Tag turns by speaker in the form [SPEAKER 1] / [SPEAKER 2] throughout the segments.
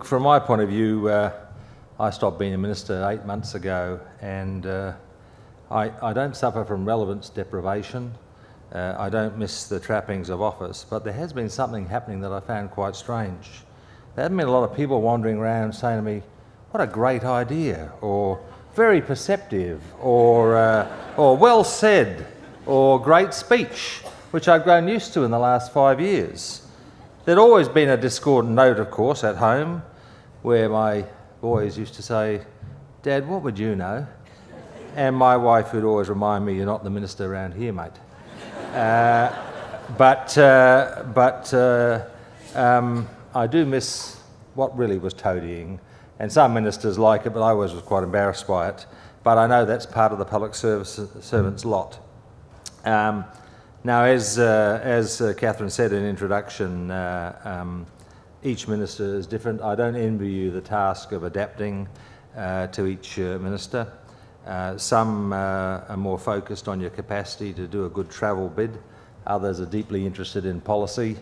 [SPEAKER 1] From my point of view, I stopped being a minister 8 months ago, and I don't suffer from relevance deprivation. I don't miss the trappings of office, but there has been something happening that I found quite strange. There haven't been a lot of people wandering around saying to me, "What a great idea," or "very perceptive," or "well said," or "great speech," which I've grown used to in the last 5 years. There'd always been a discordant note, of course, at home, where my boys used to say, "Dad, what would you know?" And my wife would always remind me, "You're not the minister around here, mate." I do miss what really was toadying, and some ministers like it, but I always was quite embarrassed by it. But I know that's part of the public servant's lot. Now, as Catherine said in introduction, each minister is different. I don't envy you the task of adapting to each minister. Some are more focused on your capacity to do a good travel bid. Others are deeply interested in policy.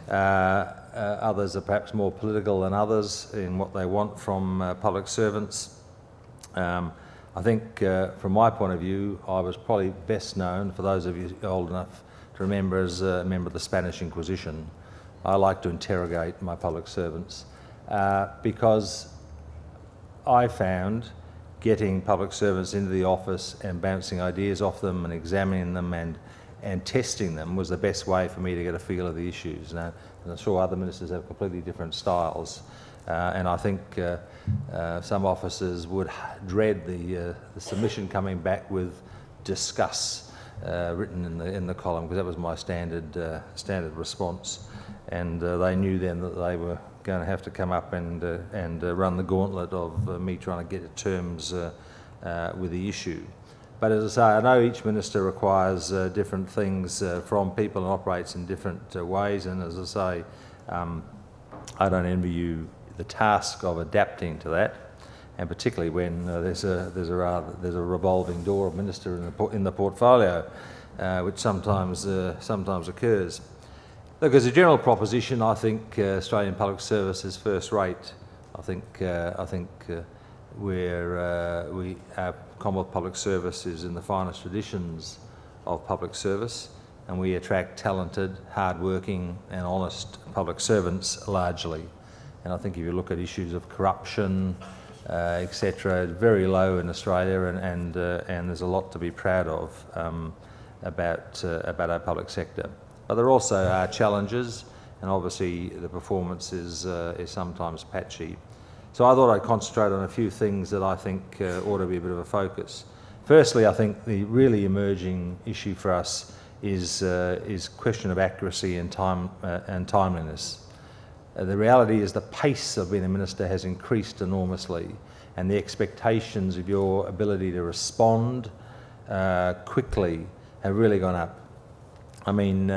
[SPEAKER 1] Others are perhaps more political than others in what they want from public servants. I think from my point of view, I was probably best known, for those of you old enough to remember, as a member of the Spanish Inquisition. I like to interrogate my public servants because I found getting public servants into the office and bouncing ideas off them and examining them and testing them was the best way for me to get a feel of the issues. Now, I'm sure other ministers have completely different styles, and I think some officers would dread the submission coming back with "discuss" written in the column, because that was my standard response, and they knew then that they were going to have to come up and run the gauntlet of me trying to get to terms with the issue. But as I say, I know each minister requires different things from people and operates in different ways, and as I say, I don't envy you the task of adapting to that, and particularly when there's a revolving door of minister in the portfolio, which sometimes occurs. Look, as a general proposition, I think Australian public service is first rate. I think our Commonwealth Public Service is in the finest traditions of public service, and we attract talented, hard-working and honest public servants largely. And I think if you look at issues of corruption, etc., very low in Australia, and there's a lot to be proud of about our public sector. But there also are challenges, and obviously the performance is sometimes patchy. So I thought I'd concentrate on a few things that I think ought to be a bit of a focus. Firstly, I think the really emerging issue for us is question of accuracy and timeliness. The reality is the pace of being a minister has increased enormously, and the expectations of your ability to respond quickly have really gone up. I mean,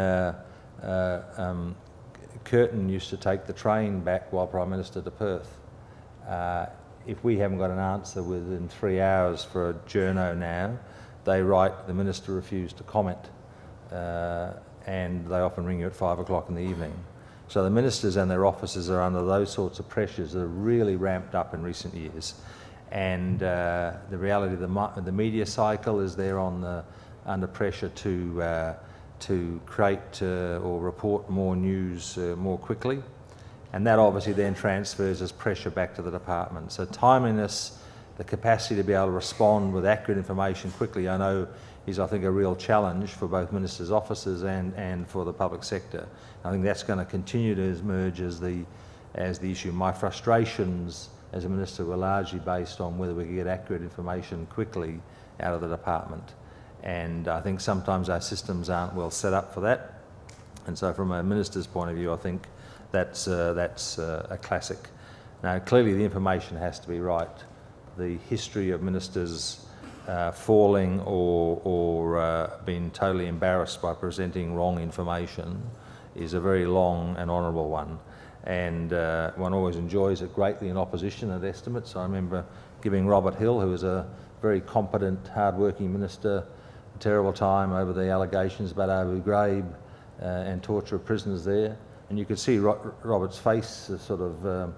[SPEAKER 1] Curtin used to take the train back while Prime Minister to Perth. If we haven't got an answer within 3 hours for a journo now, they write, "The Minister refused to comment," and they often ring you at 5 o'clock in the evening. So the ministers and their officers are under those sorts of pressures that have really ramped up in recent years. And the reality of the media cycle is they're under pressure to create or report more news more quickly. And that obviously then transfers as pressure back to the department. So timeliness, the capacity to be able to respond with accurate information quickly, I know is, I think, a real challenge for both ministers' offices and for the public sector. I think that's going to continue to emerge as the issue. My frustrations as a minister were largely based on whether we could get accurate information quickly out of the department. And I think sometimes our systems aren't well set up for that. And so from a minister's point of view, I think that's a classic. Now, clearly the information has to be right. The history of ministers falling or being totally embarrassed by presenting wrong information is a very long and honourable one. And one always enjoys it greatly in opposition at estimates. I remember giving Robert Hill, who was a very competent, hard-working minister, a terrible time over the allegations about Abu Ghraib and torture of prisoners there. And you could see Robert's face sort of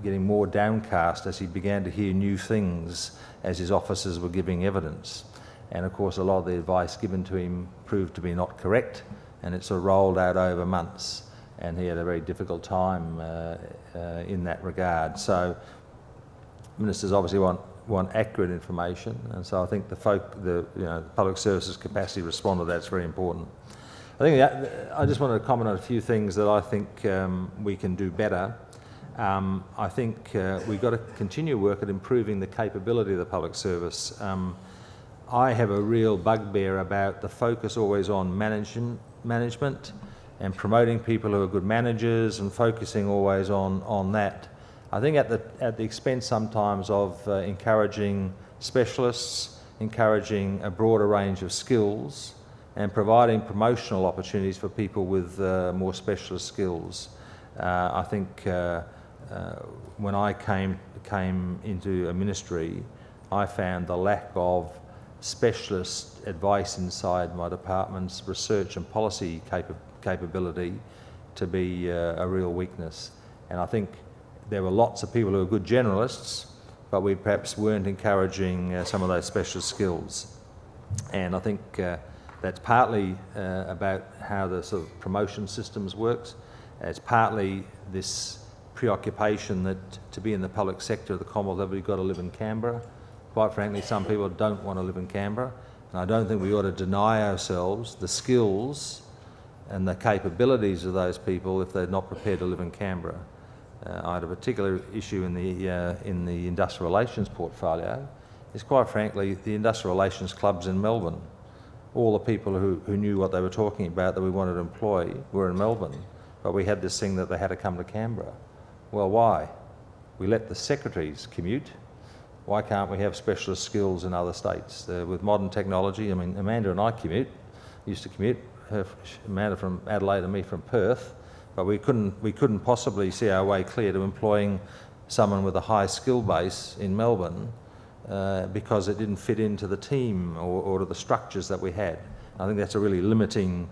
[SPEAKER 1] getting more downcast as he began to hear new things as his officers were giving evidence. And of course, a lot of the advice given to him proved to be not correct, and it sort of rolled out over months, and he had a very difficult time in that regard. So ministers obviously want accurate information, and so I think the public services capacity to respond to that's very important. I think I just wanted to comment on a few things that I think we can do better. I think we've got to continue work at improving the capability of the public service. I have a real bugbear about the focus always on management and promoting people who are good managers and focusing always on that. I think at the expense sometimes of encouraging specialists, encouraging a broader range of skills, and providing promotional opportunities for people with more specialist skills. I think when I came into a ministry, I found the lack of specialist advice inside my department's research and policy capability to be a real weakness. And I think there were lots of people who were good generalists, but we perhaps weren't encouraging some of those specialist skills. And I think that's partly about how the sort of promotion systems works. It's partly this preoccupation that to be in the public sector of the Commonwealth level, you've got to live in Canberra. Quite frankly, some people don't want to live in Canberra, and I don't think we ought to deny ourselves the skills and the capabilities of those people if they're not prepared to live in Canberra. I had a particular issue in the industrial relations portfolio. Is quite frankly the industrial relations clubs in Melbourne. All the people who knew what they were talking about that we wanted to employ were in Melbourne, but we had this thing that they had to come to Canberra. Well, why? We let the secretaries commute. Why can't we have specialist skills in other states? With modern technology, I mean, Amanda and I used to commute, Amanda from Adelaide and me from Perth, but we couldn't possibly see our way clear to employing someone with a high skill base in Melbourne because it didn't fit into the team or to the structures that we had. I think that's a really limiting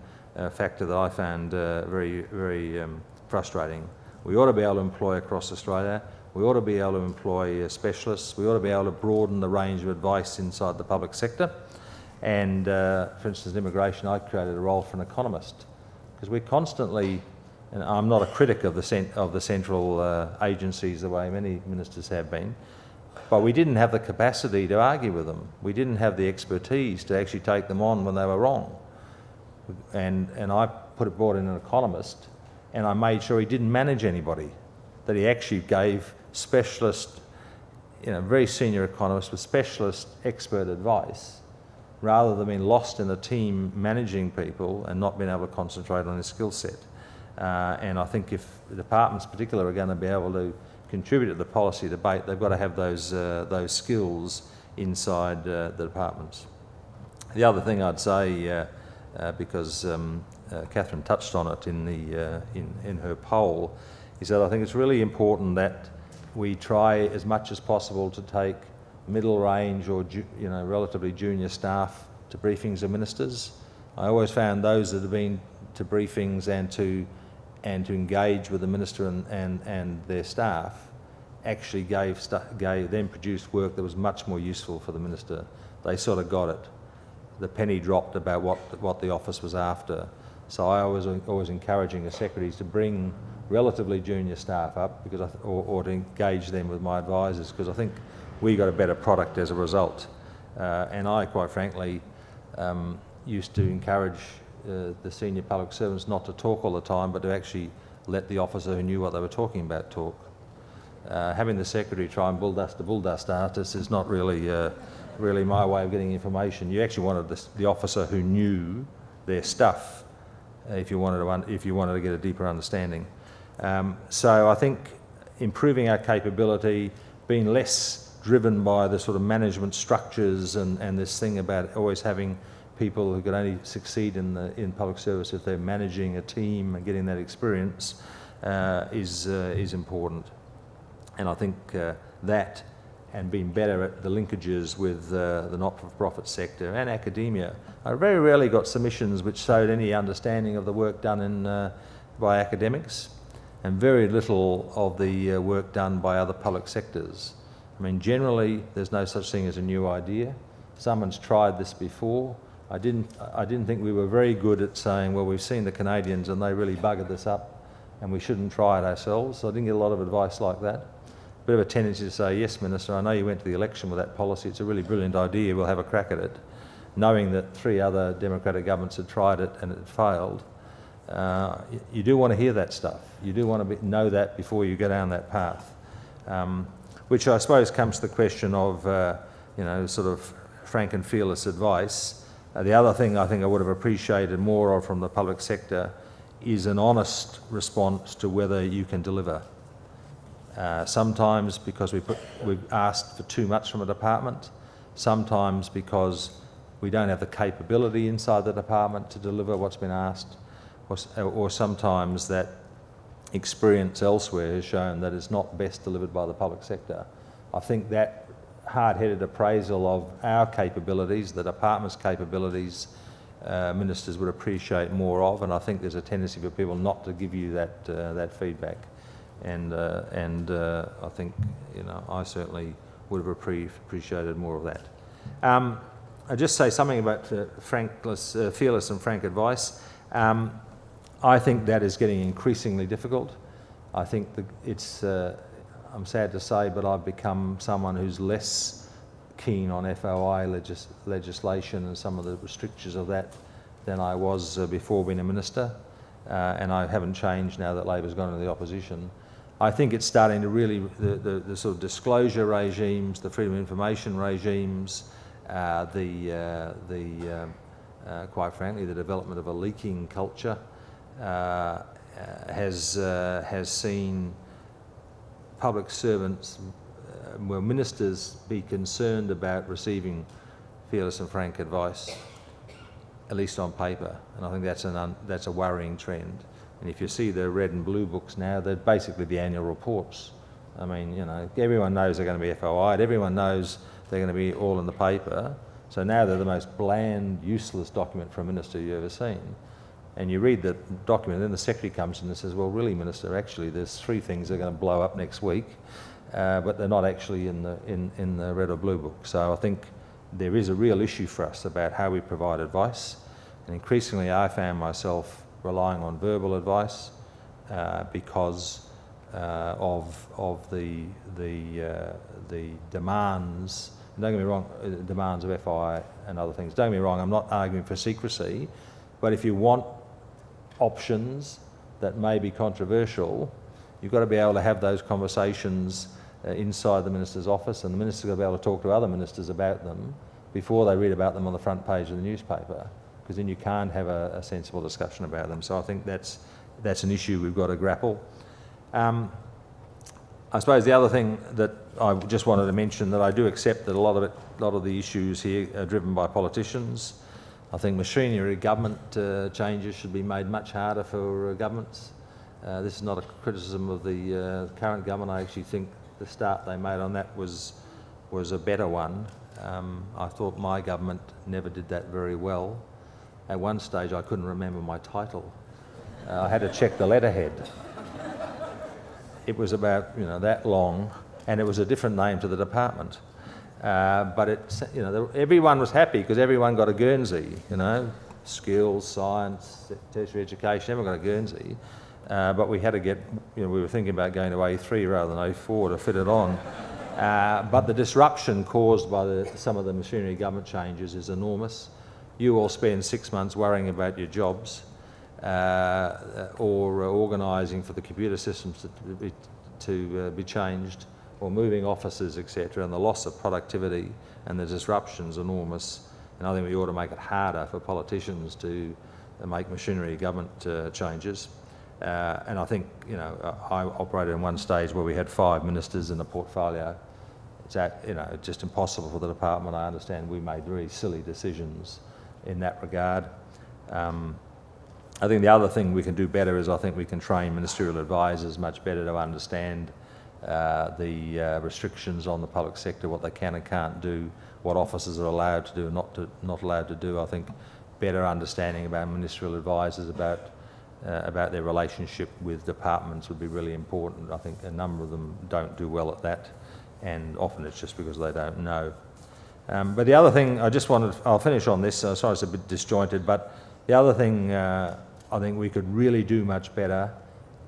[SPEAKER 1] factor that I found very, very frustrating. We ought to be able to employ across Australia. We ought to be able to employ specialists. We ought to be able to broaden the range of advice inside the public sector. And for instance, in immigration, I created a role for an economist because we constantly, and I'm not a critic of the central agencies the way many ministers have been, but we didn't have the capacity to argue with them. We didn't have the expertise to actually take them on when they were wrong. And I brought in an economist, and I made sure he didn't manage anybody, that he actually gave specialist, very senior economists with specialist expert advice, rather than being lost in a team managing people and not being able to concentrate on his skill set. And I think if the departments in particular are going to be able to contribute to the policy debate, they've got to have those skills inside the departments. The other thing I'd say, because Catherine touched on it in her poll, is that I think it's really important that we try as much as possible to take middle range or relatively junior staff to briefings of ministers. I always found those that have been to briefings and to engage with the minister and their staff actually produced work that was much more useful for the minister. They sort of got it. The penny dropped about what the office was after. So I was always encouraging the secretaries to bring relatively junior staff up or to engage them with my advisors, because I think we got a better product as a result. And I, quite frankly, used to encourage the senior public servants not to talk all the time, but to actually let the officer who knew what they were talking about talk. Having the secretary try and bull dust artists is not really my way of getting information. You actually wanted the officer who knew their stuff if you wanted to get a deeper understanding. So I think improving our capability, being less driven by the sort of management structures and this thing about always having people who could only succeed in public service if they're managing a team and getting that experience is important. And I think that and being better at the linkages with the not-for-profit sector and academia. I very rarely got submissions which showed any understanding of the work done by academics. and very little of the work done by other public sectors. I mean, generally, there's no such thing as a new idea. Someone's tried this before. I didn't think we were very good at saying, well, we've seen the Canadians and they really buggered this up and we shouldn't try it ourselves. So I didn't get a lot of advice like that. Bit of a tendency to say, yes, Minister, I know you went to the election with that policy. It's a really brilliant idea. We'll have a crack at it. Knowing that 3 other Democratic governments had tried it and it failed. You do want to hear that stuff. You do want to know that before you go down that path. Which I suppose comes to the question of, sort of frank and fearless advice. The other thing I think I would have appreciated more of from the public sector is an honest response to whether you can deliver. Sometimes because we've asked for too much from a department, sometimes because we don't have the capability inside the department to deliver what's been asked, or sometimes that experience elsewhere has shown that it's not best delivered by the public sector. I think that hard-headed appraisal of our capabilities, the department's capabilities, ministers would appreciate more of, and I think there's a tendency for people not to give you that feedback. And I think, I certainly would have appreciated more of that. I'll just say something about fearless and frank advice. I think that is getting increasingly difficult. I think I'm sad to say, but I've become someone who's less keen on FOI legislation and some of the restrictions of that than I was before being a minister. And I haven't changed now that Labor's gone into the opposition. I think it's starting to really, the sort of disclosure regimes, the freedom of information regimes, quite frankly, the development of a leaking culture has seen public servants, ministers be concerned about receiving fearless and frank advice, at least on paper. And I think that's a worrying trend. And if you see the red and blue books now, they're basically the annual reports. I mean, everyone knows they're going to be FOI'd, everyone knows they're going to be all in the paper. So now they're the most bland, useless document for a minister you've ever seen. And you read the document, and then the secretary comes in and says, well, really, Minister, actually, there's 3 things that are going to blow up next week, but they're not actually in the red or blue book. So I think there is a real issue for us about how we provide advice. And increasingly, I found myself relying on verbal advice because of the demands. And don't get me wrong, demands of FI and other things. Don't get me wrong, I'm not arguing for secrecy, but if you want options that may be controversial, you've got to be able to have those conversations inside the minister's office, and the minister's got to be able to talk to other ministers about them before they read about them on the front page of the newspaper, because then you can't have a sensible discussion about them. So I think that's an issue we've got to grapple. I suppose the other thing that I just wanted to mention, that I do accept that a lot of the issues here are driven by politicians. I think machinery government changes should be made much harder for governments. This is not a criticism of the current government. I actually think the start they made on that was a better one. I thought my government never did that very well. At one stage I couldn't remember my title. I had to check the letterhead. It was about that long, and it was a different name to the department. But everyone was happy because everyone got a Guernsey. Skills, science, tertiary education, everyone got a Guernsey. But we had to get, we were thinking about going to A3 rather than A4 to fit it on. But the disruption caused by some of the machinery government changes is enormous. You all spend 6 months worrying about your jobs or organising for the computer systems to be changed, or moving offices, etc., and the loss of productivity and the disruption's enormous. And I think we ought to make it harder for politicians to make machinery government changes. And I think, I operated in one stage where we had 5 ministers in the portfolio. It's just impossible for the department. I understand we made very silly decisions in that regard. I think the other thing we can do better is I think we can train ministerial advisors much better to understand the restrictions on the public sector, what they can and can't do, what officers are allowed to do and not allowed to do. I think better understanding about ministerial advisors about about their relationship with departments would be really important. I think a number of them don't do well at that, and often it's just because they don't know. But the other thing I'll finish on this, sorry it's a bit disjointed, but the other thing I think we could really do much better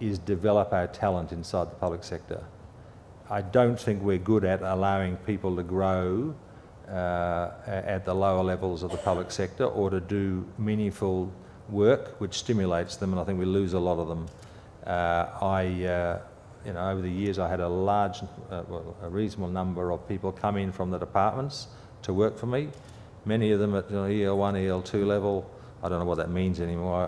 [SPEAKER 1] is develop our talent inside the public sector. I don't think we're good at allowing people to grow at the lower levels of the public sector or to do meaningful work which stimulates them, and I think we lose a lot of them. Over the years I had a reasonable number of people come in from the departments to work for me, many of them at EL1, EL2 level. I don't know what that means anymore.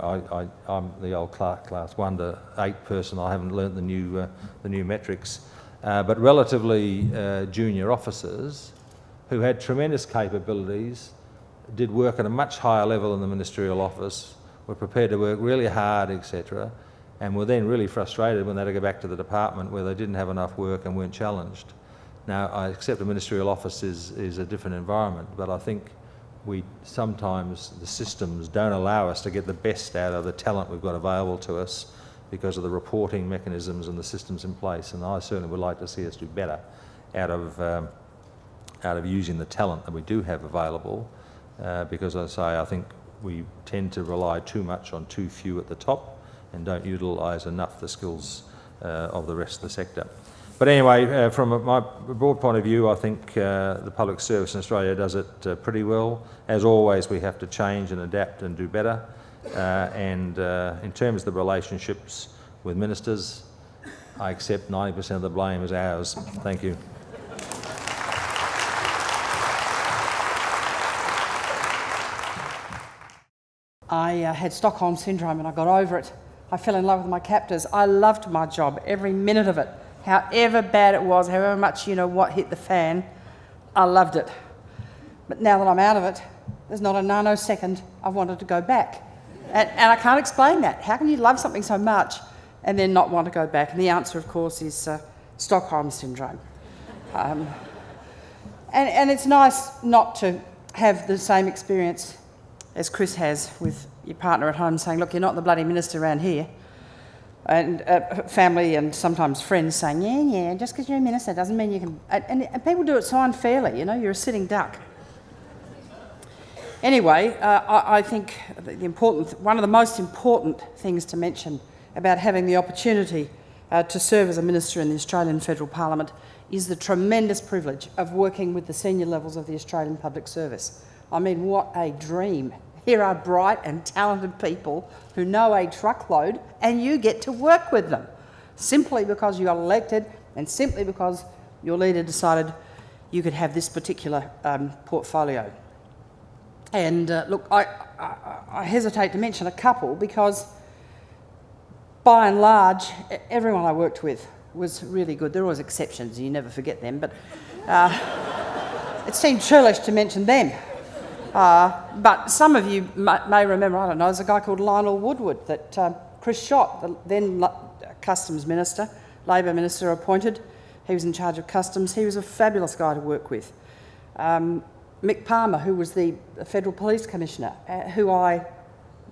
[SPEAKER 1] I'm the old class 1 to 8 person. I haven't learnt the new metrics. But relatively junior officers who had tremendous capabilities, did work at a much higher level in the ministerial office, were prepared to work really hard, etc., and were then really frustrated when they had to go back to the department where they didn't have enough work and weren't challenged. Now, I accept a ministerial office is a different environment, but I think sometimes the systems don't allow us to get the best out of the talent we've got available to us because of the reporting mechanisms and the systems in place, and I certainly would like to see us do better out of using the talent that we do have available, because as I say, I think we tend to rely too much on too few at the top and don't utilise enough the skills of the rest of the sector. But anyway, from my broad point of view, I think the public service in Australia does it pretty well. As always, we have to change and adapt and do better. And in terms of the relationships with ministers, I accept 90% of the blame is ours. Thank you.
[SPEAKER 2] I had Stockholm Syndrome and I got over it. I fell in love with my captors. I loved my job, every minute of it. However bad it was, however much, what hit the fan, I loved it. But now that I'm out of it, there's not a nanosecond I've wanted to go back. And I can't explain that. How can you love something so much and then not want to go back? And the answer, of course, is Stockholm Syndrome. And it's nice not to have the same experience as Chris has with your partner at home saying, look, you're not the bloody minister around here. And family and sometimes friends saying, yeah, just because you're a minister doesn't mean you can... And people do it so unfairly, you're a sitting duck. Anyway, I think one of the most important things to mention about having the opportunity to serve as a minister in the Australian Federal Parliament is the tremendous privilege of working with the senior levels of the Australian Public Service. I mean, what a dream. Here are bright and talented people who know a truckload, and you get to work with them simply because you got elected and simply because your leader decided you could have this particular portfolio. And look, I hesitate to mention a couple because by and large, everyone I worked with was really good. There are always exceptions, you never forget them, but it seemed churlish to mention them. But some of you may remember, I don't know, there's a guy called Lionel Woodward that Chris Schott, the then Customs Minister, Labor Minister appointed. He was in charge of Customs. He was a fabulous guy to work with. Mick Palmer, who was the Federal Police Commissioner, who I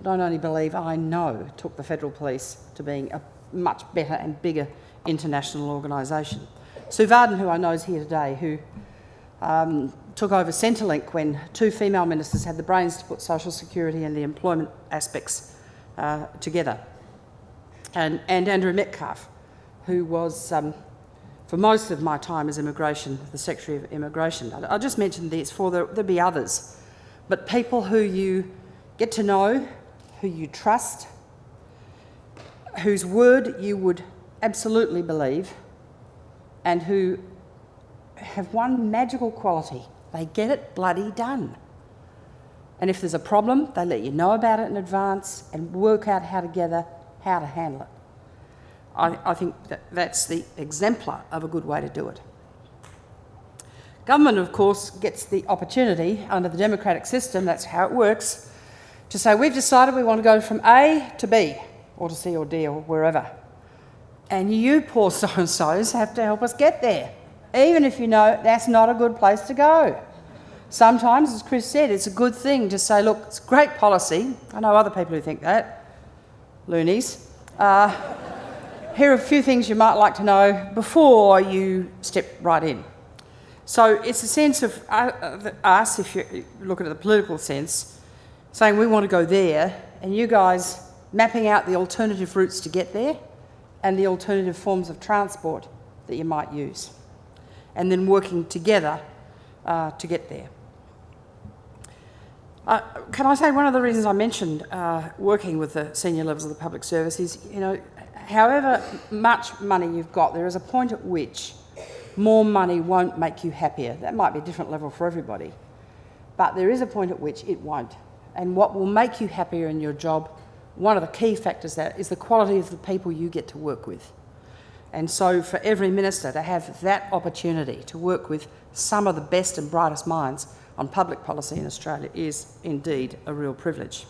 [SPEAKER 2] don't only believe, I know took the Federal Police to being a much better and bigger international organisation. Sue Varden, who I know is here today, who took over Centrelink when two female ministers had the brains to put social security and the employment aspects together. And Andrew Metcalfe, who was, for most of my time as immigration, the Secretary of Immigration. I'll just mention these, there'll be others, but people who you get to know, who you trust, whose word you would absolutely believe, and who have one magical quality: they get it bloody done. And if there's a problem, they let you know about it in advance and work out how to handle it. I think that's the exemplar of a good way to do it. Government, of course, gets the opportunity under the democratic system, that's how it works, to say we've decided we want to go from A to B, or to C or D or wherever. And you poor so-and-sos have to help us get there, even if you know that's not a good place to go. Sometimes, as Chris said, it's a good thing to say, look, it's great policy. I know other people who think that. loonies, here are a few things you might like to know before you step right in. So it's a sense of us, if you look at the political sense, saying we want to go there, and you guys mapping out the alternative routes to get there and the alternative forms of transport that you might use, and then working together to get there. Can I say one of the reasons I mentioned working with the senior levels of the public service is, however much money you've got, there is a point at which more money won't make you happier. That might be a different level for everybody, but there is a point at which it won't. And what will make you happier in your job, one of the key factors there is the quality of the people you get to work with. And so for every minister to have that opportunity to work with some of the best and brightest minds on public policy in Australia is indeed a real privilege.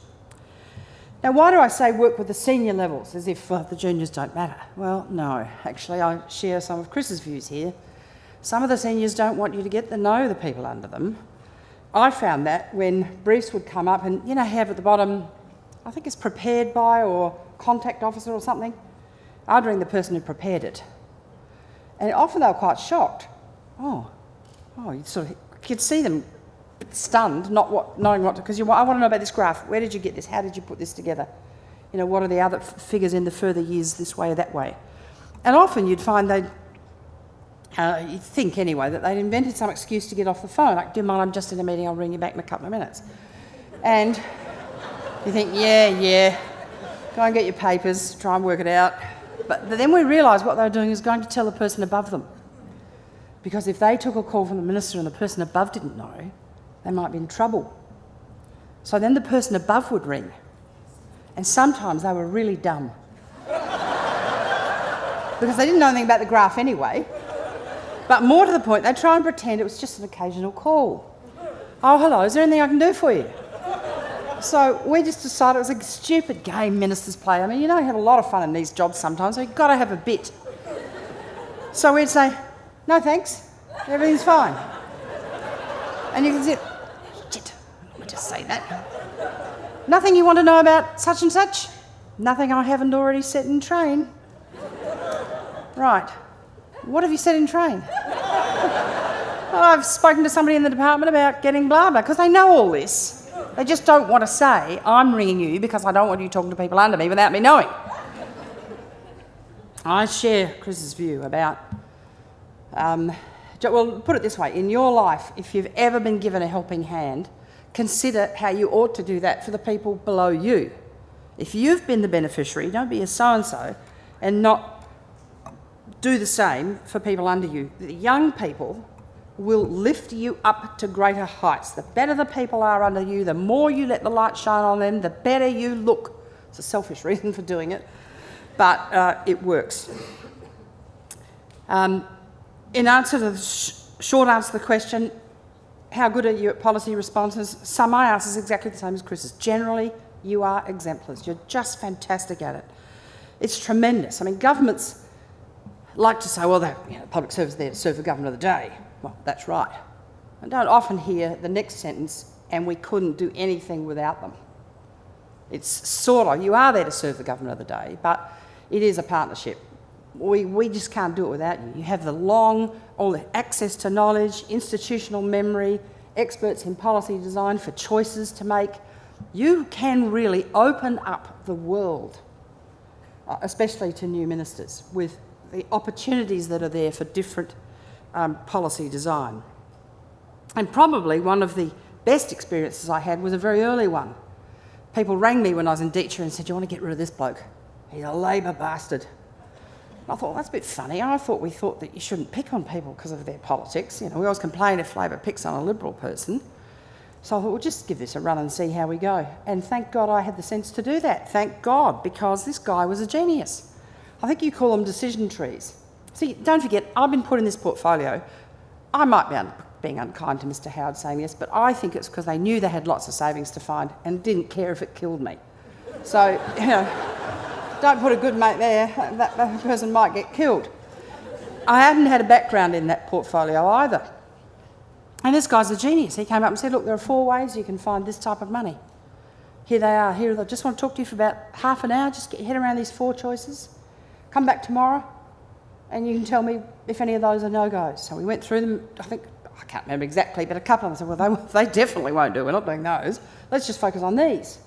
[SPEAKER 2] Now, why do I say work with the senior levels as if the juniors don't matter? Well, no, actually I share some of Chris's views here. Some of the seniors don't want you to get to know the people under them. I found that when briefs would come up and, have at the bottom, I think it's prepared by or contact officer or something, I'd ring the person who prepared it. And often they were quite shocked. Oh, you could see them stunned, knowing what to, because I want to know about this graph. Where did you get this? How did you put this together? What are the other figures in the further years this way or that way? And often you'd find you'd think anyway, that they'd invented some excuse to get off the phone, like, do you mind, I'm just in a meeting, I'll ring you back in a couple of minutes. And you think, yeah, go and get your papers, try and work it out. But then we realised what they were doing is going to tell the person above them. Because if they took a call from the minister and the person above didn't know, they might be in trouble. So then the person above would ring. And sometimes they were really dumb. Because they didn't know anything about the graph anyway. But more to the point, they'd try and pretend it was just an occasional call. Oh, hello, is there anything I can do for you? So we just decided it was a stupid game ministers play. I mean, you have a lot of fun in these jobs sometimes, so you've got to have a bit. So we'd say, no thanks, everything's fine. And you can say, shit, let me just say that. Nothing you want to know about such and such? Nothing I haven't already set in train. Right. What have you said in train? Well, I've spoken to somebody in the department about getting blah blah, because they know all this. They just don't want to say, I'm ringing you because I don't want you talking to people under me without me knowing. I share Chris's view about, well, put it this way, in your life, if you've ever been given a helping hand, consider how you ought to do that for the people below you. If you've been the beneficiary, don't be a so-and-so and not do the same for people under you. The young people will lift you up to greater heights. The better the people are under you, the more you let the light shine on them, the better you look. It's a selfish reason for doing it, but it works. In answer to the short answer to the question, how good are you at policy responses? My answer is exactly the same as Chris's. Generally, you are exemplars. You're just fantastic at it. It's tremendous. I mean, governments like to say, well, public service is there to serve the government of the day. Well, that's right. I don't often hear the next sentence, and we couldn't do anything without them. It's sort of, you are there to serve the government of the day, but it is a partnership. We just can't do it without you. You have all the access to knowledge, institutional memory, experts in policy design for choices to make. You can really open up the world, especially to new ministers, with the opportunities that are there for different policy design. And probably one of the best experiences I had was a very early one. People rang me when I was in Deacher and said, you want to get rid of this bloke? He's a Labor bastard. I thought, well, that's a bit funny. We thought that you shouldn't pick on people because of their politics. We always complain if Labor picks on a Liberal person. So I thought, we'll just give this a run and see how we go. And thank God I had the sense to do that. Thank God, because this guy was a genius. I think you call them decision trees. See, don't forget, I've been put in this portfolio. I might be being unkind to Mr Howard saying this, but I think it's because they knew they had lots of savings to find and didn't care if it killed me. So, don't put a good mate there, that person might get killed. I hadn't had a background in that portfolio either. And this guy's a genius. He came up and said, look, there are 4 ways you can find this type of money. Here they are, I just want to talk to you for about half an hour, just get your head around these 4 choices. Come back tomorrow and you can tell me if any of those are no-goes. So we went through them, I can't remember exactly, but a couple of them said, well, they definitely won't do, we're not doing those. Let's just focus on these.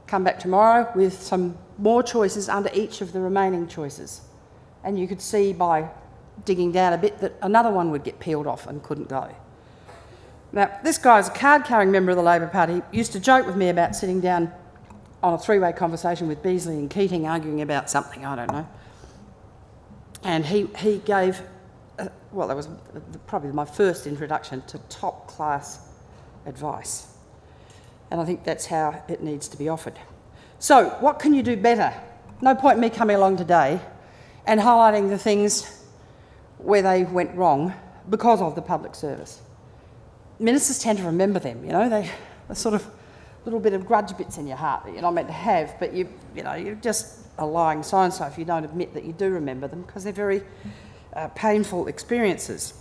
[SPEAKER 2] Come back tomorrow with some more choices under each of the remaining choices. And you could see by digging down a bit that another one would get peeled off and couldn't go. Now, this guy's a card-carrying member of the Labor Party. He used to joke with me about sitting down on a 3-way conversation with Beazley and Keating arguing about something, I don't know. And he gave, well, that was probably my first introduction to top-class advice. And I think that's how it needs to be offered. So, what can you do better? No point in me coming along today and highlighting the things where they went wrong because of the public service. Ministers tend to remember them, you know, they're sort of little bit of grudge bits in your heart that you're not meant to have, but you're just a lying so-and-so if you don't admit that you do remember them, because they're very painful experiences.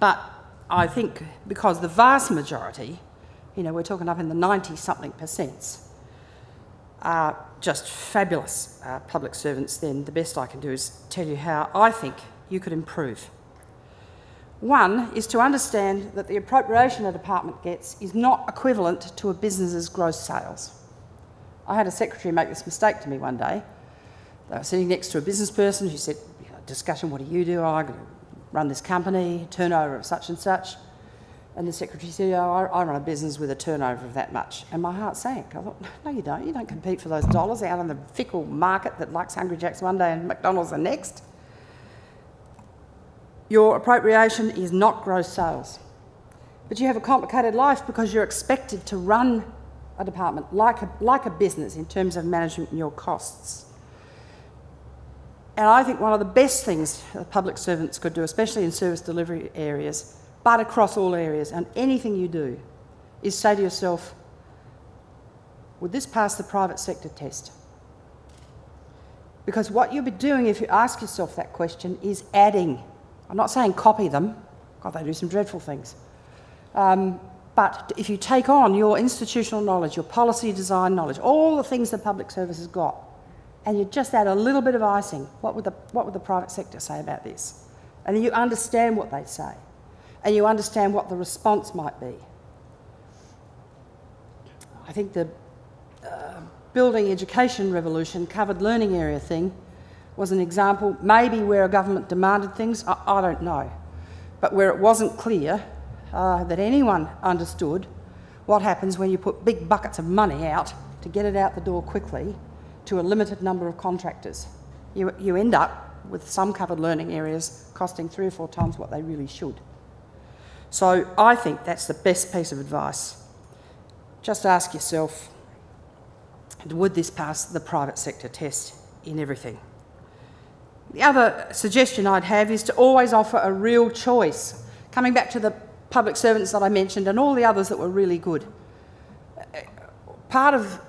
[SPEAKER 2] But I think because the vast majority, we're talking up in the 90-something%, are just fabulous public servants, then the best I can do is tell you how I think you could improve. One is to understand that the appropriation a department gets is not equivalent to a business's gross sales. I had a secretary make this mistake to me one day. They were sitting next to a business person who said, discussion, what do you do? I'm going to run this company, turnover of such and such. And the secretary said, I run a business with a turnover of that much. And my heart sank. I thought, no, you don't. You don't compete for those dollars out in the fickle market that likes Hungry Jacks one day and McDonald's the next. Your appropriation is not gross sales. But you have a complicated life because you're expected to run a department like a business in terms of management and your costs. And I think one of the best things that public servants could do, especially in service delivery areas, but across all areas, and anything you do, is say to yourself, would this pass the private sector test? Because what you'll be doing if you ask yourself that question is adding. I'm not saying copy them. God, they do some dreadful things. But if you take on your institutional knowledge, your policy design knowledge, all the things the public service has got, and you just add a little bit of icing, what would the private sector say about this? And then you understand what they say, and you understand what the response might be. I think the building education revolution, covered learning area thing, was an example, maybe where a government demanded things, I don't know, but where it wasn't clear that anyone understood what happens when you put big buckets of money out to get it out the door quickly to a limited number of contractors. You end up with some covered learning areas costing 3 or 4 times what they really should. So I think that's the best piece of advice. Just ask yourself, would this pass the private sector test in everything? The other suggestion I'd have is to always offer a real choice. Coming back to the public servants that I mentioned and all the others that were really good. Part of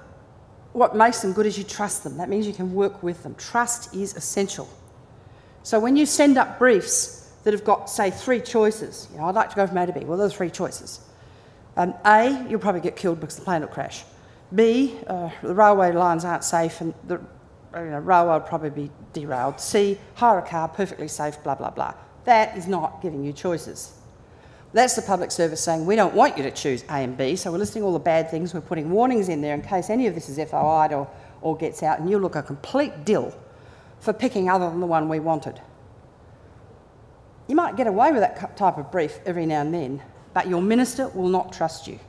[SPEAKER 2] what makes them good is you trust them. That means you can work with them. Trust is essential. So when you send up briefs that have got, say, 3 choices, I'd like to go from A to B. Well, there are 3 choices. A, you'll probably get killed because the plane will crash. B, the railway lines aren't safe and the railway will probably be derailed. C, hire a car, perfectly safe, blah, blah, blah. That is not giving you choices. That's the public service saying, we don't want you to choose A and B, so we're listing all the bad things, we're putting warnings in there in case any of this is FOI'd or gets out, and you look a complete dill for picking other than the one we wanted. You might get away with that type of brief every now and then, but your minister will not trust you.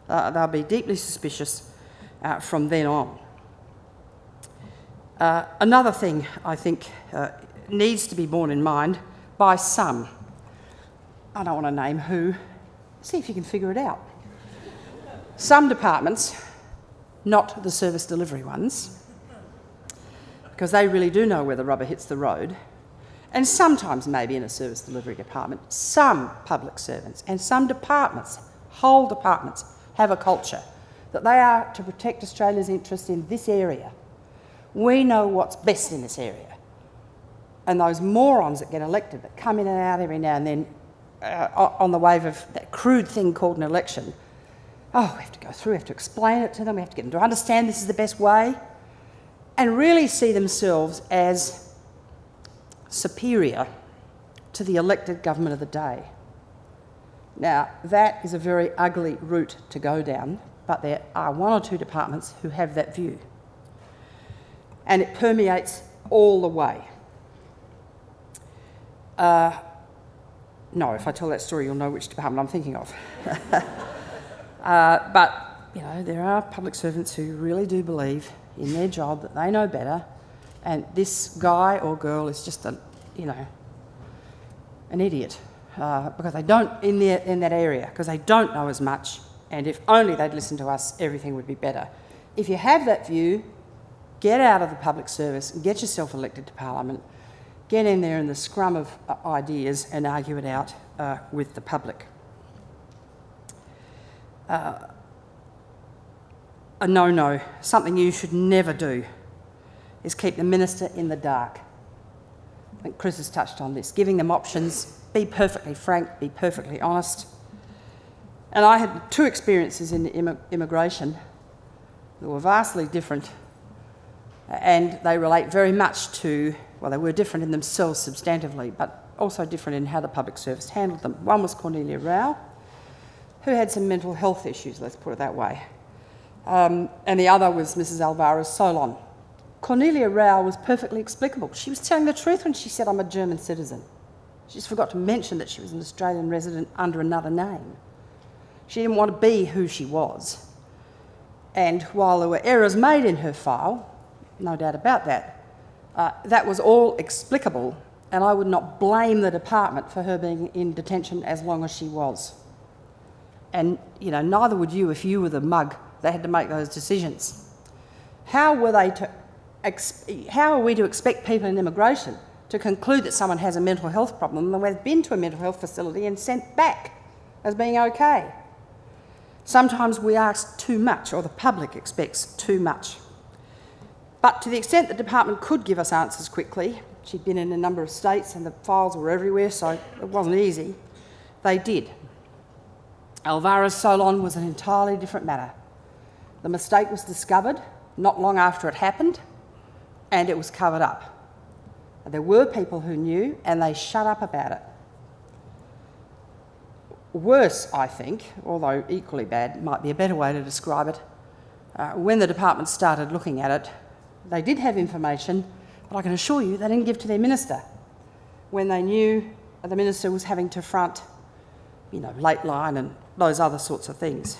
[SPEAKER 2] They'll be deeply suspicious from then on. Another thing I think needs to be borne in mind by some, I don't want to name who, see if you can figure it out. Some departments, not the service delivery ones, because they really do know where the rubber hits the road, and sometimes maybe in a service delivery department, some public servants and some departments, whole departments, have a culture that they are to protect Australia's interest in this area. We know what's best in this area. And those morons that get elected, that come in and out every now and then on the wave of that crude thing called an election, we have to go through, we have to explain it to them, we have to get them to understand this is the best way, and really see themselves as superior to the elected government of the day. Now, that is a very ugly route to go down, but there are one or two departments who have that view. And it permeates all the way. No, if I tell that story, you'll know which department I'm thinking of. But, you know, there are public servants who really do believe in their job, that they know better, and this guy or girl is just an idiot, because they don't, in that area, because they don't know as much, and if only they'd listen to us, everything would be better. If you have that view, get out of the public service and get yourself elected to Parliament, get in there in the scrum of ideas and argue it out with the public. A no-no, something you should never do, is keep the minister in the dark. I think Chris has touched on this, giving them options, be perfectly frank, be perfectly honest. And I had two experiences in immigration that were vastly different, and they relate very much to, well, they were different in themselves substantively, but also different in how the public service handled them. One was Cornelia Rao, who had some mental health issues, let's put it that way. And the other was Mrs. Alvarez Solon. Cornelia Rao was perfectly explicable. She was telling the truth when she said, I'm a German citizen. She just forgot to mention that she was an Australian resident under another name. She didn't want to be who she was. And while there were errors made in her file, no doubt about that, that was all explicable, and I would not blame the department for her being in detention as long as she was. And, you know, neither would you if you were the mug that had to make those decisions. How are we to expect people in immigration to conclude that someone has a mental health problem when they've been to a mental health facility and sent back as being okay? Sometimes we ask too much, or the public expects too much. But to the extent the department could give us answers quickly, she'd been in a number of states and the files were everywhere, so it wasn't easy, they did. Alvarez Solon was an entirely different matter. The mistake was discovered not long after it happened, and it was covered up. There were people who knew, and they shut up about it. Worse, I think, although equally bad, might be a better way to describe it, when the department started looking at it, they did have information, but I can assure you they didn't give to their minister when they knew the minister was having to front, you know, late line and those other sorts of things.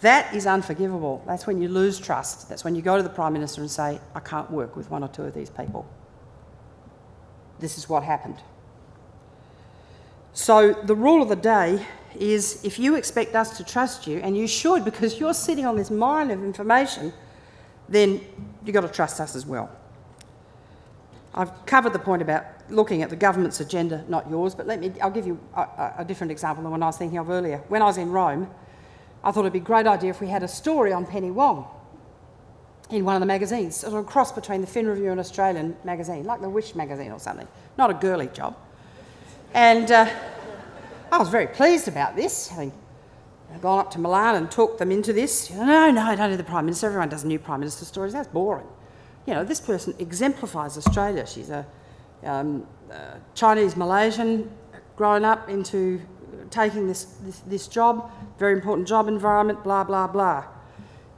[SPEAKER 2] That is unforgivable. That's when you lose trust. That's when you go to the Prime Minister and say, I can't work with one or two of these people. This is what happened. So the rule of the day is, if you expect us to trust you, and you should because you're sitting on this mine of information, then you've got to trust us as well. I've covered the point about looking at the government's agenda, not yours, but I'll give you a different example than one I was thinking of earlier. When I was in Rome, I thought it'd be a great idea if we had a story on Penny Wong in one of the magazines, sort of a cross between the Fin Review and Australian magazine, like the Wish magazine or something. Not a girly job. And I was very pleased about this, having gone up to Milan and talked them into this. No, don't do the Prime Minister. Everyone does new Prime Minister stories. That's boring. You know, this person exemplifies Australia. She's a Chinese Malaysian, grown up into taking this job, very important job environment, blah, blah, blah.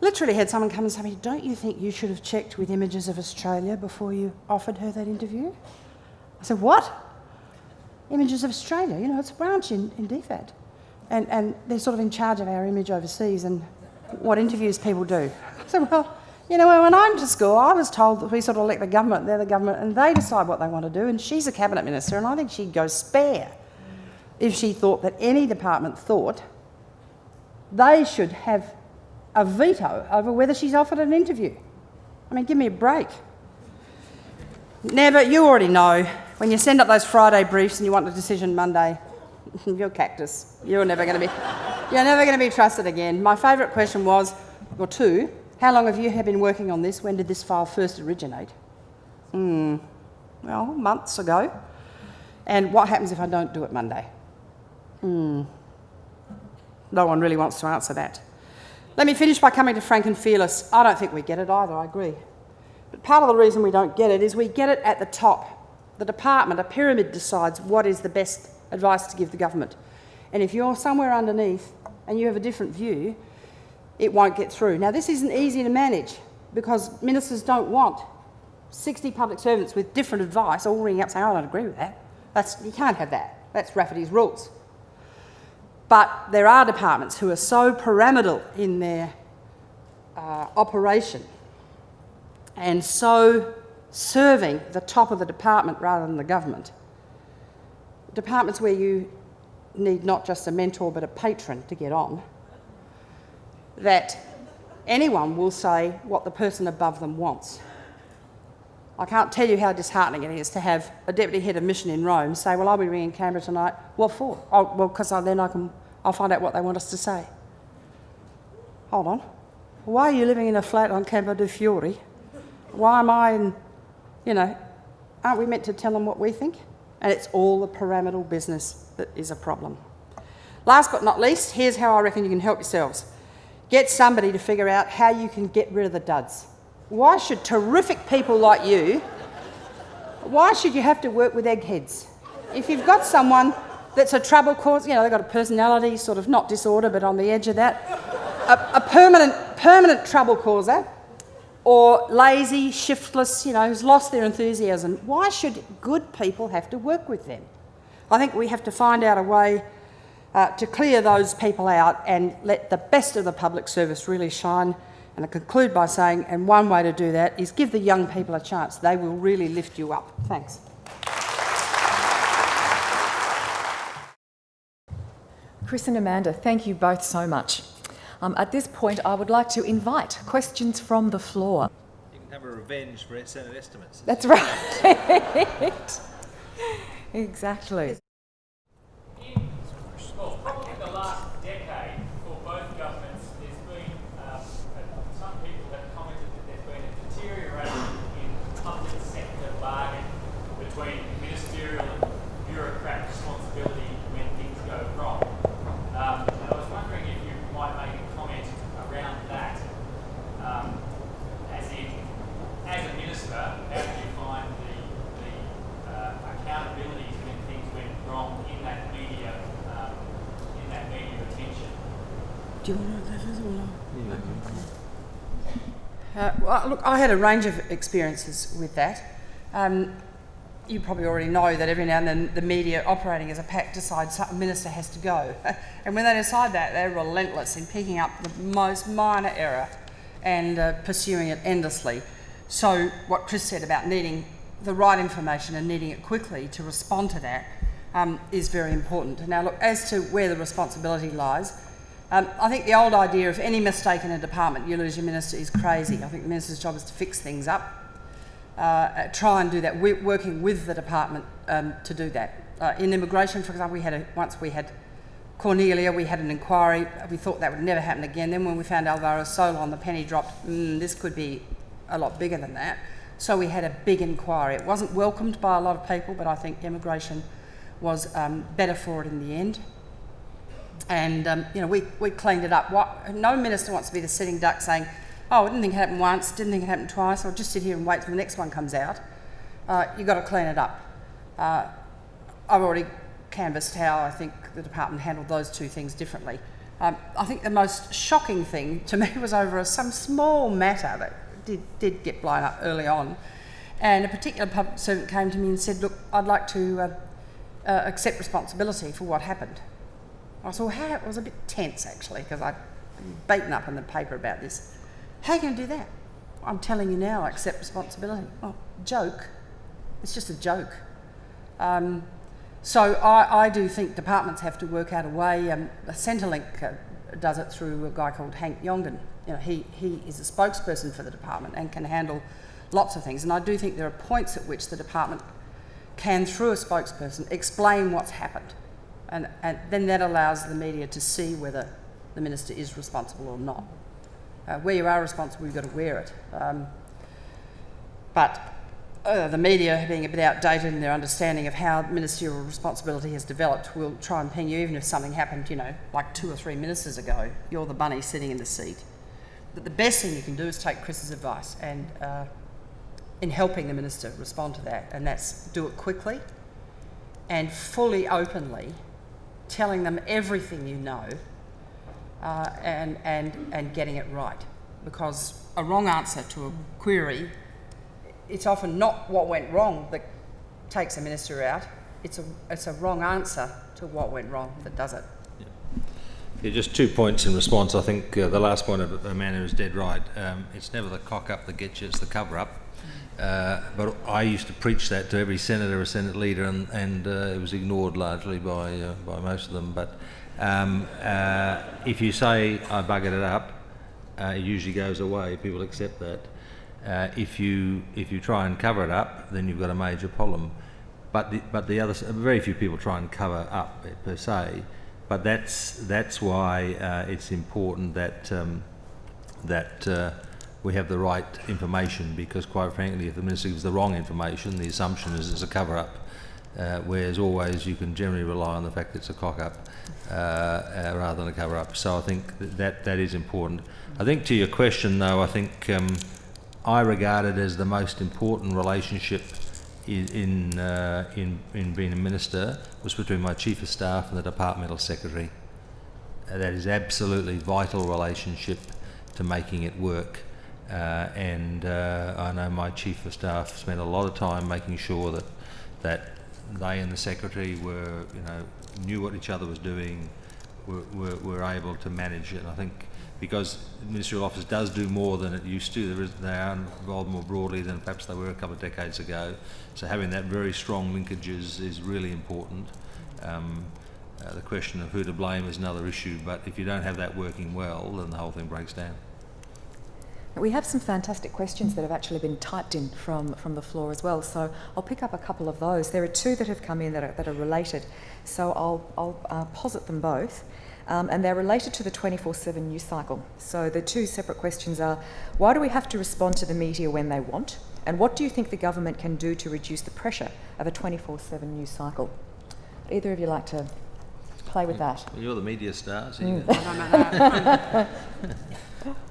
[SPEAKER 2] Literally had someone come and say to me, don't you think you should have checked with Images of Australia before you offered her that interview? I said, what? Images of Australia? You know, it's a branch in DFAT. And they're sort of in charge of our image overseas and what interviews people do. I said, well, you know, when I went to school, I was told that we sort of elect the government, they're the government, and they decide what they want to do, and she's a cabinet minister, and I think she'd go spare if she thought that any department thought they should have a veto over whether she's offered an interview. I mean, give me a break. Never, you already know, when you send up those Friday briefs and you want a decision Monday, you're cactus. You're never going to be trusted again. My favourite question was, or two, how long have you been working on this? When did this file first originate? Well, months ago. And what happens if I don't do it Monday? No one really wants to answer that. Let me finish by coming to Frank and Fearless. I don't think we get it either, I agree. But part of the reason we don't get it is we get it at the top. The department, a pyramid, decides what is the best advice to give the government. And if you're somewhere underneath and you have a different view, it won't get through. Now, this isn't easy to manage because ministers don't want 60 public servants with different advice all ringing up saying, I don't agree with that. You can't have that. That's Rafferty's rules. But there are departments who are so pyramidal in their operation and so serving the top of the department rather than the government. Departments where you need not just a mentor but a patron to get on, that anyone will say what the person above them wants. I can't tell you how disheartening it is to have a deputy head of mission in Rome say, well, I'll be ringing Canberra tonight. What for? Oh, well, because then I'll find out what they want us to say. Hold on. Why are you living in a flat on Campo de Fiori? Why am I in, aren't we meant to tell them what we think? And it's all the pyramidal business that is a problem. Last but not least, here's how I reckon you can help yourselves. Get somebody to figure out how you can get rid of the duds. Why should terrific people like you, why should you have to work with eggheads? If you've got someone that's a trouble cause, they've got a personality, sort of not disorder, but on the edge of that, a permanent trouble causer, or lazy, shiftless, who's lost their enthusiasm, why should good people have to work with them? I think we have to find out a way to clear those people out and let the best of the public service really shine. And I conclude by saying, and one way to do that is give the young people a chance. They will really lift you up. Thanks.
[SPEAKER 3] Chris and Amanda, thank you both so much. At this point, I would like to invite questions from the floor.
[SPEAKER 1] You can have a revenge for Senate estimates.
[SPEAKER 3] That's right. Exactly.
[SPEAKER 4] Well, probably the last decade for both governments, there's been, some people have commented that there's been a deterioration in public sector bargaining between ministerial and bureaucrat responsibility when things go wrong. And I was wondering if you might make a comment around that, as a minister, how do you find the accountability when things went wrong in that media attention?
[SPEAKER 2] Do you want to go first or no? Well, look, I had a range of experiences with that. You probably already know that every now and then the media operating as a pack decides a minister has to go. And when they decide that, they're relentless in picking up the most minor error and pursuing it endlessly. So what Chris said about needing the right information and needing it quickly to respond to that is very important. Now look, as to where the responsibility lies, I think the old idea of any mistake in a department, you lose your minister, is crazy. I think the minister's job is to fix things up, try and do that. We're working with the department to do that. In immigration, for example, once we had Cornelia, we had an inquiry. We thought that would never happen again. Then when we found Alvaro Solon, the penny dropped. This could be a lot bigger than that. So we had a big inquiry. It wasn't welcomed by a lot of people, but I think immigration was better for it in the end. And we cleaned it up. No minister wants to be the sitting duck saying, oh, I didn't think it happened once, didn't think it happened twice, or just sit here and wait till the next one comes out. You've got to clean it up. I've already canvassed how I think the department handled those two things differently. I think the most shocking thing to me was over some small matter that did get blown up early on. And a particular public servant came to me and said, look, I'd like to accept responsibility for what happened. I saw how it was a bit tense actually, because I'd been beaten up in the paper about this. How are you going to do that? I'm telling you now, I accept responsibility. Oh, joke. It's just a joke. So I do think departments have to work out a way. Centrelink does it through a guy called Hank Yongan. He is a spokesperson for the department and can handle lots of things. And I do think there are points at which the department can, through a spokesperson, explain what's happened. And then that allows the media to see whether the minister is responsible or not. Where you are responsible, you've got to wear it. But the media being a bit outdated in their understanding of how ministerial responsibility has developed will try and ping you, even if something happened, you know, like 2 or 3 ministers ago. You're the bunny sitting in the seat. But the best thing you can do is take Chris's advice and in helping the minister respond to that, and that's do it quickly and fully openly, telling them everything you know and getting it right. Because a wrong answer to a query, it's often not what went wrong that takes a minister out. It's a wrong answer to what went wrong that does it.
[SPEAKER 1] Yeah, just 2 points in response. I think the last point of Amanda is dead right. It's never the cock up that gets you, it's the cover up. But I used to preach that to every senator or Senate leader, and it was ignored largely by most of them. But if you say I buggered it up, it usually goes away. People accept that. If you try and cover it up, then you've got a major problem. But the other, very few people try and cover up per se. But that's why it's important that we have the right information, because quite frankly, if the minister gives the wrong information, the assumption is it's a cover-up, whereas always you can generally rely on the fact that it's a cock-up rather than a cover-up. So I think that is important. I think to your question, though, I think I regard it as the most important relationship in being a minister was between my chief of staff and the departmental secretary. That is absolutely vital relationship to making it work. And I know my chief of staff spent a lot of time making sure that they and the secretary were, knew what each other was doing, were able to manage it. And I think because the ministerial office does do more than it used to, they are involved more broadly than perhaps they were a couple of decades ago. So having that very strong linkages is really important. The question of who to blame is another issue, but if you don't have that working well, then the whole thing breaks down.
[SPEAKER 3] We have some fantastic questions that have actually been typed in from the floor as well, so I'll pick up a couple of those. There are 2 that have come in that are related, so I'll posit them both. And they're related to the 24/7 news cycle. So the 2 separate questions are, why do we have to respond to the media when they want? And what do you think the government can do to reduce the pressure of a 24/7 news cycle? Would either of you like to play with that?
[SPEAKER 1] Well, you're the media star, so you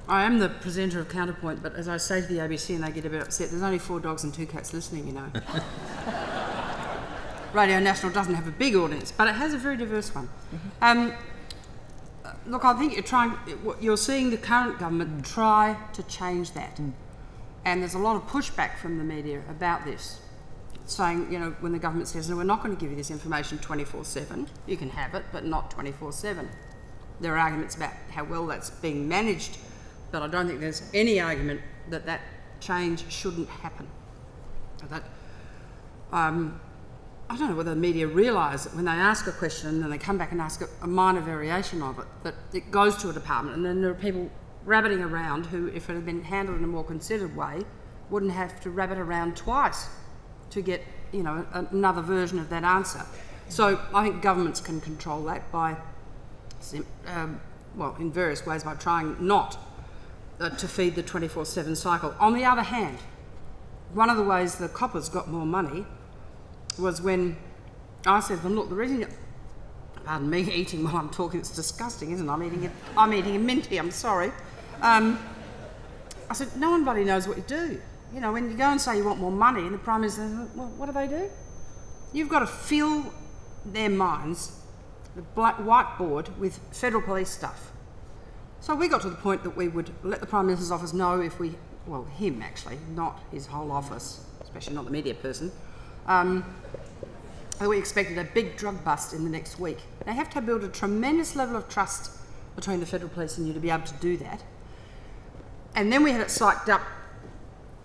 [SPEAKER 2] I am the presenter of Counterpoint, but as I say to the ABC and they get a bit upset, there's only 4 dogs and 2 cats listening, you know. Radio National doesn't have a big audience, but it has a very diverse one. Look, I think you're seeing the current government try to change that. And there's a lot of pushback from the media about this, saying, when the government says, no, we're not going to give you this information 24/7, you can have it, but not 24/7. There are arguments about how well that's being managed, but I don't think there's any argument that change shouldn't happen. I don't know whether the media realise that when they ask a question and then they come back and ask a minor variation of it, that it goes to a department, and then there are people rabbiting around who, if it had been handled in a more considered way, wouldn't have to rabbit around twice to get, another version of that answer. So I think governments can control that by, in various ways, by trying not to feed the 24/7 cycle. On the other hand, one of the ways the coppers got more money was when I said to them, look, the reason pardon me eating while I'm talking, it's disgusting, isn't it? I'm eating a minty, I'm sorry. I said, no one bloody knows what you do. When you go and say you want more money, and the Prime Minister says, well, what do? You've got to fill their minds, the black whiteboard, with federal police stuff. So we got to the point that we would let the Prime Minister's office know if him actually, not his whole office, especially not the media person, that we expected a big drug bust in the next week. They have to build a tremendous level of trust between the federal police and you to be able to do that. And then we had it psyched up.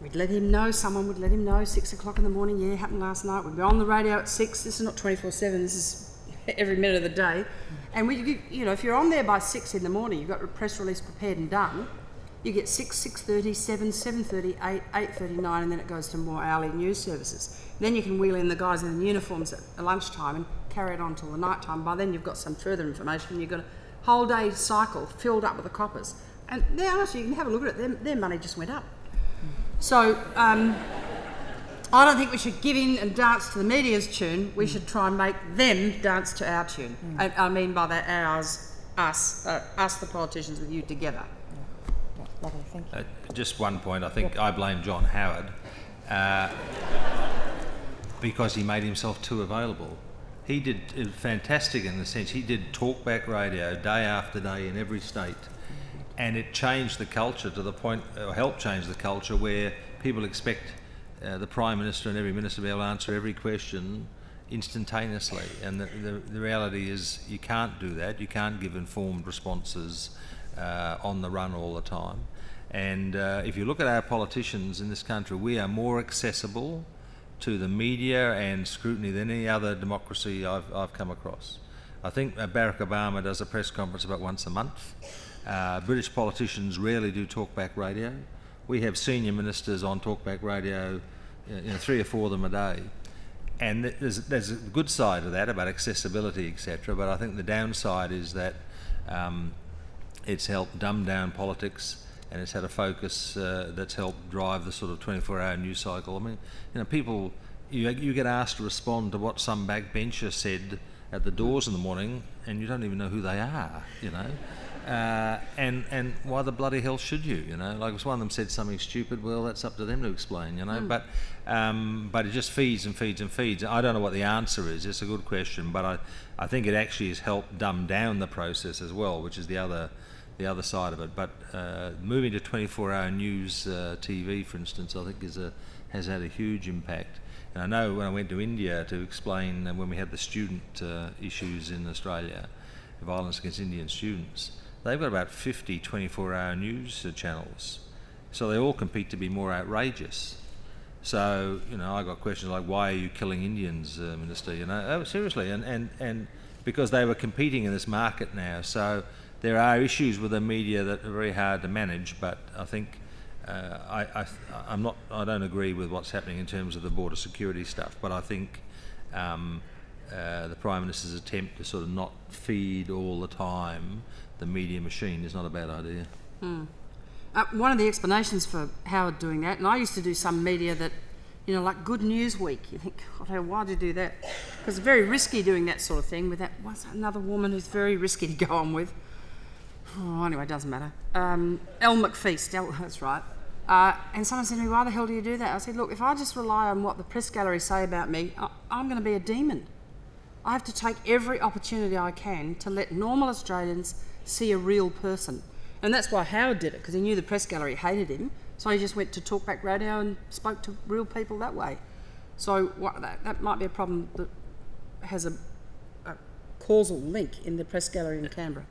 [SPEAKER 2] We'd let him know, someone would let him know, 6 o'clock in the morning, it happened last night. We'd be on the radio at 6, this is not 24/7, this is every minute of the day. And if you're on there by 6 in the morning, you've got a press release prepared and done, you get 6, 6:30, 7, 7:30, 8, 8:39, and then it goes to more hourly news services. Then you can wheel in the guys in uniforms at lunchtime and carry it on till the night time. By then you've got some further information. You've got a whole day cycle filled up with the coppers. And honestly, you can have a look at it, their money just went up. So I don't think we should give in and dance to the media's tune. We should try and make them dance to our tune. I mean by that ours, us, the politicians with you together.
[SPEAKER 3] Yeah, lovely, thank you.
[SPEAKER 1] Just one point, I think I blame John Howard because he made himself too available. He did fantastic in the sense he did talkback radio day after day in every state, and it changed the culture to the point, or helped change the culture where people expect the Prime Minister and every minister to be able to answer every question instantaneously. And the reality is you can't do that. You can't give informed responses on the run all the time. And if you look at our politicians in this country, we are more accessible to the media and scrutiny than any other democracy I've come across. I think Barack Obama does a press conference about once a month. British politicians rarely do talkback radio. We have senior ministers on talkback radio, 3 or 4 of them a day. And there's a good side of that about accessibility, etc. But I think the downside is that it's helped dumb down politics, and it's had a focus that's helped drive the sort of 24-hour news cycle. I mean, people, you get asked to respond to what some backbencher said at the doors in the morning, and you don't even know who they are, and why the bloody hell should you, Like if one of them said something stupid, well, that's up to them to explain, But it just feeds and feeds and feeds. I don't know what the answer is. It's a good question, but I think it actually has helped dumb down the process as well, which is the other side of it. But moving to 24-hour news TV, for instance, I think has had a huge impact. And I know when I went to India to explain when we had the student issues in Australia, violence against Indian students, they've got about 50 24-hour news channels. So they all compete to be more outrageous. So, I got questions like, why are you killing Indians, Minister? Oh, seriously, and because they were competing in this market now. So there are issues with the media that are very hard to manage, but I think I don't agree with what's happening in terms of the border security stuff, but I think the Prime Minister's attempt to sort of not feed all the time the media machine is not a bad idea.
[SPEAKER 2] One of the explanations for Howard doing that, and I used to do some media that, like Good News Week, you think, God, why'd you do that? Because it's very risky doing that sort of thing with that. What's another woman who's very risky to go on with? Oh, anyway, it doesn't matter. Elle McFeast, that's right. And someone said to me, why the hell do you do that? I said, look, if I just rely on what the press gallery say about me, I'm going to be a demon. I have to take every opportunity I can to let normal Australians see a real person. And that's why Howard did it, because he knew the press gallery hated him, so he just went to talkback radio and spoke to real people that way. So that might be a problem that has a causal link in the press gallery in Canberra.